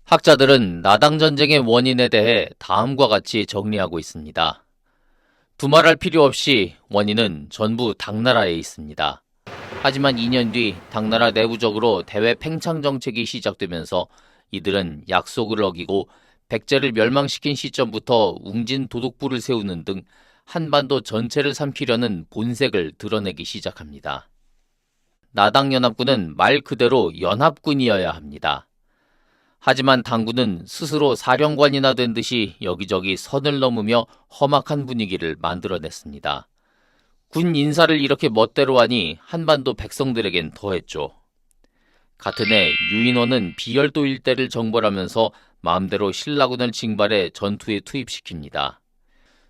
학자들은 나당전쟁의 원인에 대해 다음과 같이 정리하고 있습니다. 두말할 필요 없이 원인은 전부 당나라에 있습니다. 하지만 2년 뒤 당나라 내부적으로 대외 팽창 정책이 시작되면서 이들은 약속을 어기고 백제를 멸망시킨 시점부터 웅진 도독부를 세우는 등 한반도 전체를 삼키려는 본색을 드러내기 시작합니다. 나당연합군은 말 그대로 연합군이어야 합니다. 하지만 당군은 스스로 사령관이나 된 듯이 여기저기 선을 넘으며 험악한 분위기를 만들어냈습니다. 군 인사를 이렇게 멋대로 하니 한반도 백성들에겐 더했죠. 같은 해 유인원은 비열도 일대를 정벌하면서 마음대로 신라군을 징발해 전투에 투입시킵니다.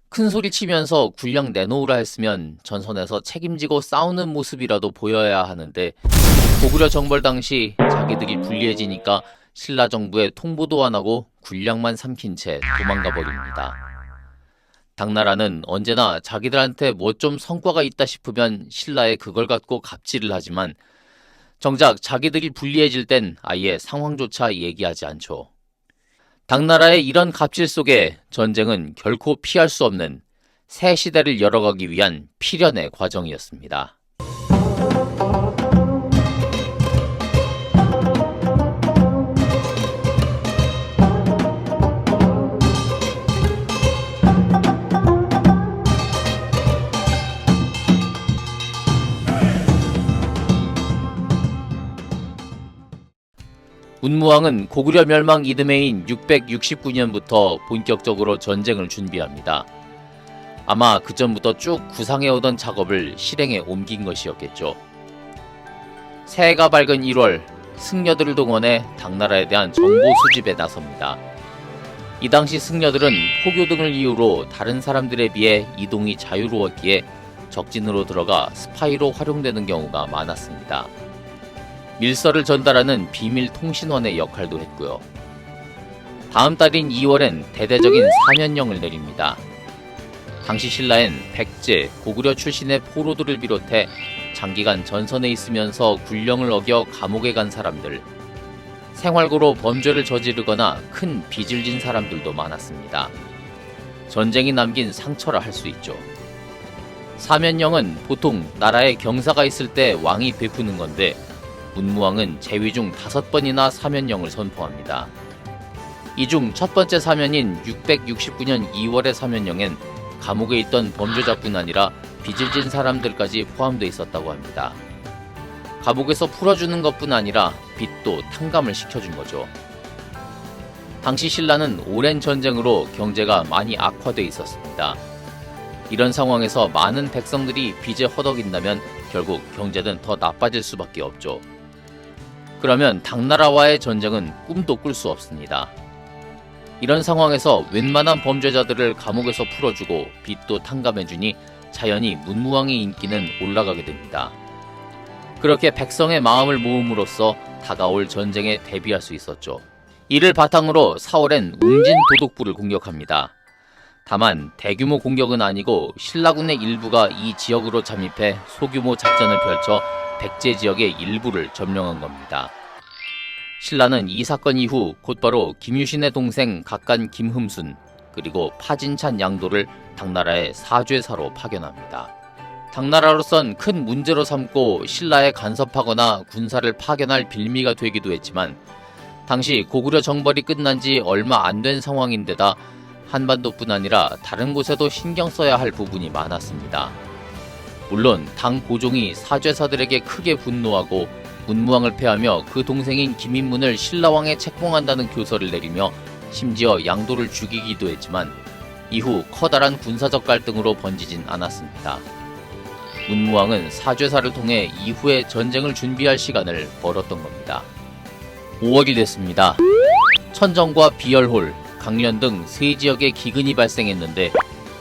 큰소리 치면서 군량 내놓으라 했으면 전선에서 책임지고 싸우는 모습이라도 보여야 하는데 고구려 정벌 당시 자기들이 불리해지니까 신라 정부에 통보도 안 하고 군량만 삼킨 채 도망가 버립니다. 당나라는 언제나 자기들한테 뭐 좀 성과가 있다 싶으면 신라에 그걸 갖고 갑질을 하지만 정작 자기들이 불리해질 땐 아예 상황조차 얘기하지 않죠. 당나라의 이런 갑질 속에 전쟁은 결코 피할 수 없는 새 시대를 열어가기 위한 필연의 과정이었습니다. 문무왕은 고구려 멸망 이듬해인 669년부터 본격적으로 전쟁을 준비합니다. 아마 그 전부터 쭉 구상해오던 작업을 실행에 옮긴 것이었겠죠. 새해가 밝은 1월, 승려들을 동원해 당나라에 대한 정보 수집에 나섭니다. 이 당시 승려들은 포교 등을 이유로 다른 사람들에 비해 이동이 자유로웠기에 적진으로 들어가 스파이로 활용되는 경우가 많았습니다. 밀서를 전달하는 비밀 통신원의 역할도 했고요. 다음 달인 2월엔 대대적인 사면령을 내립니다. 당시 신라엔 백제, 고구려 출신의 포로들을 비롯해 장기간 전선에 있으면서 군령을 어겨 감옥에 간 사람들, 생활고로 범죄를 저지르거나 큰 빚을 진 사람들도 많았습니다. 전쟁이 남긴 상처라 할 수 있죠. 사면령은 보통 나라에 경사가 있을 때 왕이 베푸는 건데 문무왕은 재위 중 5번이나 사면령을 선포합니다. 이 중 첫 번째 사면인 669년 2월의 사면령엔 감옥에 있던 범죄자뿐 아니라 빚을 진 사람들까지 포함되어 있었다고 합니다. 감옥에서 풀어주는 것뿐 아니라 빚도 탕감을 시켜준 거죠. 당시 신라는 오랜 전쟁으로 경제가 많이 악화되어 있었습니다. 이런 상황에서 많은 백성들이 빚에 허덕인다면 결국 경제는 더 나빠질 수밖에 없죠. 그러면 당나라와의 전쟁은 꿈도 꿀 수 없습니다. 이런 상황에서 웬만한 범죄자들을 감옥에서 풀어주고 빚도 탕감해주니 자연히 문무왕의 인기는 올라가게 됩니다. 그렇게 백성의 마음을 모음으로써 다가올 전쟁에 대비할 수 있었죠. 이를 바탕으로 4월엔 웅진 도독부를 공격합니다. 다만 대규모 공격은 아니고 신라군의 일부가 이 지역으로 잠입해 소규모 작전을 펼쳐 백제 지역의 일부를 점령한 겁니다. 신라는 이 사건 이후 곧바로 김유신의 동생 각간 김흠순 그리고 파진찬 양도를 당나라의 사죄사로 파견합니다. 당나라로선 큰 문제로 삼고 신라에 간섭하거나 군사를 파견할 빌미가 되기도 했지만 당시 고구려 정벌이 끝난 지 얼마 안 된 상황인데다 한반도뿐 아니라 다른 곳에도 신경 써야 할 부분이 많았습니다. 물론 당 고종이 사죄사들에게 크게 분노하고 문무왕을 패하며 그 동생인 김인문을 신라왕에 책봉한다는 교서를 내리며 심지어 양도를 죽이기도 했지만 이후 커다란 군사적 갈등으로 번지진 않았습니다. 문무왕은 사죄사를 통해 이후에 전쟁을 준비할 시간을 벌었던 겁니다. 5월이 됐습니다. 천정과 비열홀, 강련 등 세 지역에 기근이 발생했는데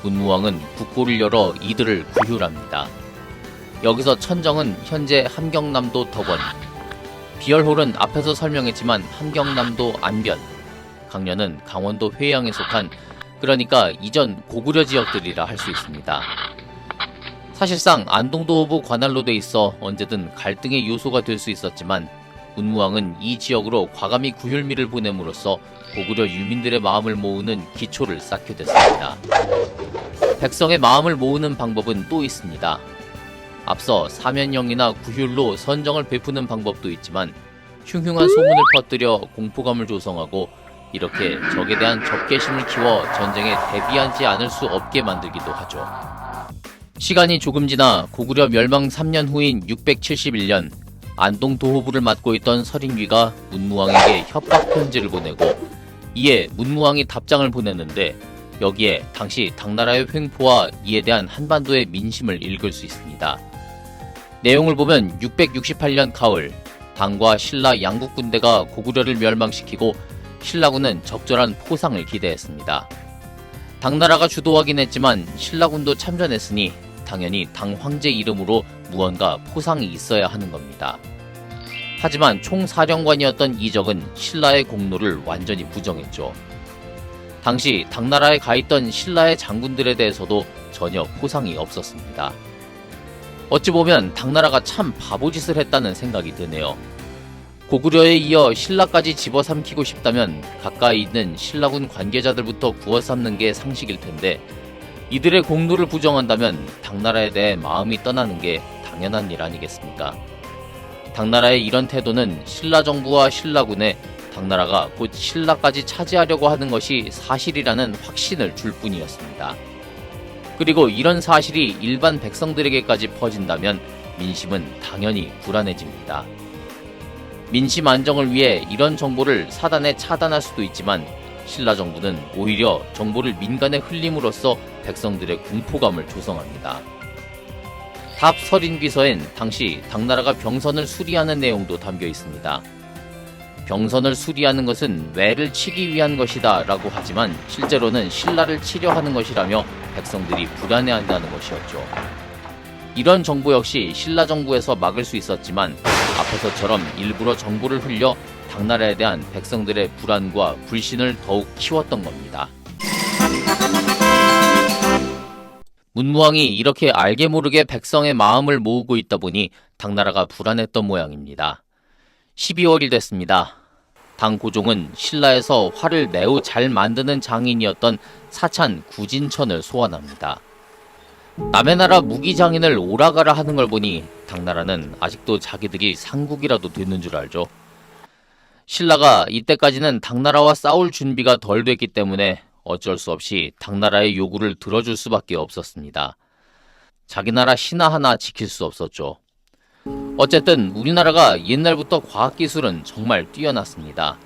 문무왕은 국고를 열어 이들을 구휼합니다. 여기서 천정은 현재 함경남도 덕원, 비열홀은 앞에서 설명했지만 함경남도 안변, 강련은 강원도 회양에 속한 그러니까 이전 고구려 지역들이라 할 수 있습니다. 사실상 안동도 호부 관할로 돼 있어 언제든 갈등의 요소가 될 수 있었지만 문무왕은 이 지역으로 과감히 구휼미를 보냄으로써 고구려 유민들의 마음을 모으는 기초를 쌓게 됐습니다. 백성의 마음을 모으는 방법은 또 있습니다. 앞서 사면령이나 구휼로 선정을 베푸는 방법도 있지만 흉흉한 소문을 퍼뜨려 공포감을 조성하고 이렇게 적에 대한 적개심을 키워 전쟁에 대비하지 않을 수 없게 만들기도 하죠. 시간이 조금 지나 고구려 멸망 3년 후인 671년 안동 도호부를 맡고 있던 서린귀가 문무왕에게 협박 편지를 보내고 이에 문무왕이 답장을 보냈는데 여기에 당시 당나라의 횡포와 이에 대한 한반도의 민심을 읽을 수 있습니다. 내용을 보면 668년 가을 당과 신라 양국 군대가 고구려를 멸망시키고 신라군은 적절한 포상을 기대했습니다. 당나라가 주도하긴 했지만 신라군도 참전했으니 당연히 당 황제 이름으로 무언가 포상이 있어야 하는 겁니다. 하지만 총사령관이었던 이적은 신라의 공로를 완전히 부정했죠. 당시 당나라에 가있던 신라의 장군들에 대해서도 전혀 포상이 없었습니다. 어찌 보면 당나라가 참 바보짓을 했다는 생각이 드네요. 고구려에 이어 신라까지 집어삼키고 싶다면 가까이 있는 신라군 관계자들부터 구워삼는 게 상식일 텐데 이들의 공로를 부정한다면 당나라에 대해 마음이 떠나는 게 당연한 일 아니겠습니까? 당나라의 이런 태도는 신라 정부와 신라군에 당나라가 곧 신라까지 차지하려고 하는 것이 사실이라는 확신을 줄 뿐이었습니다. 그리고 이런 사실이 일반 백성들에게까지 퍼진다면 민심은 당연히 불안해집니다. 민심 안정을 위해 이런 정보를 사단에 차단할 수도 있지만 신라 정부는 오히려 정보를 민간에 흘림으로써 백성들의 공포감을 조성합니다. 답 서린귀서엔 당시 당나라가 병선을 수리하는 내용도 담겨 있습니다. 병선을 수리하는 것은 왜를 치기 위한 것이다 라고 하지만 실제로는 신라를 치려 하는 것이라며 백성들이 불안해한다는 것이었죠. 이런 정보 역시 신라 정부에서 막을 수 있었지만 앞에서처럼 일부러 정보를 흘려 당나라에 대한 백성들의 불안과 불신을 더욱 키웠던 겁니다. 문무왕이 이렇게 알게 모르게 백성의 마음을 모으고 있다 보니 당나라가 불안했던 모양입니다. 12월이 됐습니다. 당 고종은 신라에서 활을 매우 잘 만드는 장인이었던 사찬 구진천을 소환합니다. 남의 나라 무기장인을 오라가라 하는 걸 보니 당나라는 아직도 자기들이 상국이라도 되는 줄 알죠. 신라가 이때까지는 당나라와 싸울 준비가 덜 됐기 때문에 어쩔 수 없이 당나라의 요구를 들어줄 수밖에 없었습니다. 자기 나라 신하 하나 지킬 수 없었죠. 어쨌든 우리나라가 옛날부터 과학기술은 정말 뛰어났습니다.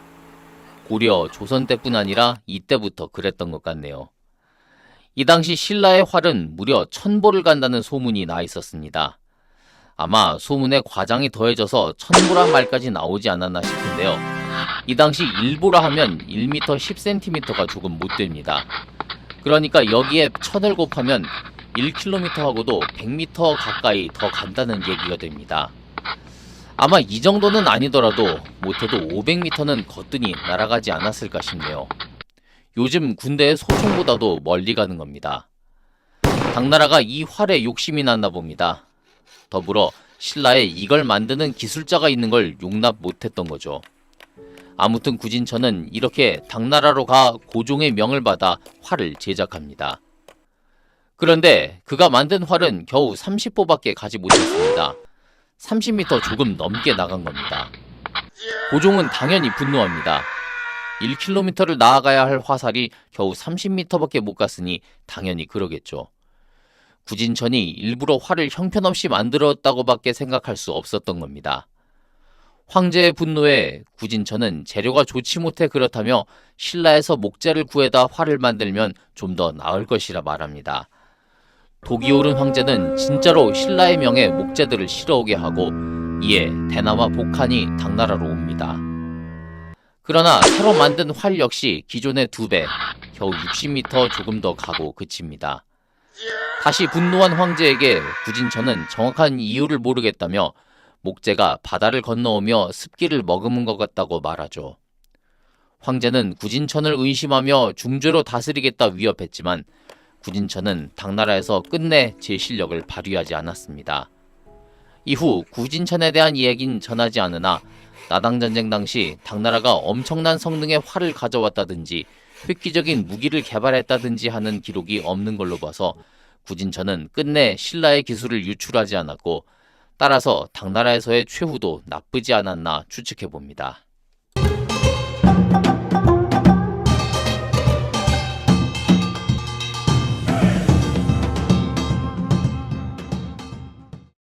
고려, 조선 때뿐 아니라 이때부터 그랬던 것 같네요. 이 당시 신라의 활은 무려 1000보를 간다는 소문이 나 있었습니다. 아마 소문에 과장이 더해져서 1000보란 말까지 나오지 않았나 싶은데요. 이 당시 1보라 하면 1m 10cm가 조금 못 됩니다. 그러니까 여기에 1000을 곱하면 1km하고도 100m 가까이 더 간다는 얘기가 됩니다. 아마 이 정도는 아니더라도 못해도 500m는 거뜬히 날아가지 않았을까 싶네요. 요즘 군대의 소총보다도 멀리 가는 겁니다. 당나라가 이 활에 욕심이 났나 봅니다. 더불어 신라에 이걸 만드는 기술자가 있는 걸 용납 못했던 거죠. 아무튼 구진천은 이렇게 당나라로 가 고종의 명을 받아 활을 제작합니다. 그런데 그가 만든 활은 겨우 30보밖에 가지 못했습니다. 30m 조금 넘게 나간 겁니다. 고종은 당연히 분노합니다. 1km를 나아가야 할 화살이 겨우 30m밖에 못 갔으니 당연히 그러겠죠. 구진천이 일부러 활을 형편없이 만들었다고밖에 생각할 수 없었던 겁니다. 황제의 분노에 구진천은 재료가 좋지 못해 그렇다며 신라에서 목재를 구해다 활을 만들면 좀 더 나을 것이라 말합니다. 독이 오른 황제는 진짜로 신라의 명에 목재들을 실어오게 하고 이에 대나와 복한이 당나라로 옵니다. 그러나 새로 만든 활 역시 기존의 2배, 겨우 60m 조금 더 가고 그칩니다. 다시 분노한 황제에게 구진천은 정확한 이유를 모르겠다며 목재가 바다를 건너오며 습기를 머금은 것 같다고 말하죠. 황제는 구진천을 의심하며 중죄로 다스리겠다 위협했지만 구진천은 당나라에서 끝내 제 실력을 발휘하지 않았습니다. 이후 구진천에 대한 이야기는 전하지 않으나 나당전쟁 당시 당나라가 엄청난 성능의 활을 가져왔다든지 획기적인 무기를 개발했다든지 하는 기록이 없는 걸로 봐서 구진천은 끝내 신라의 기술을 유출하지 않았고 따라서 당나라에서의 최후도 나쁘지 않았나 추측해 봅니다.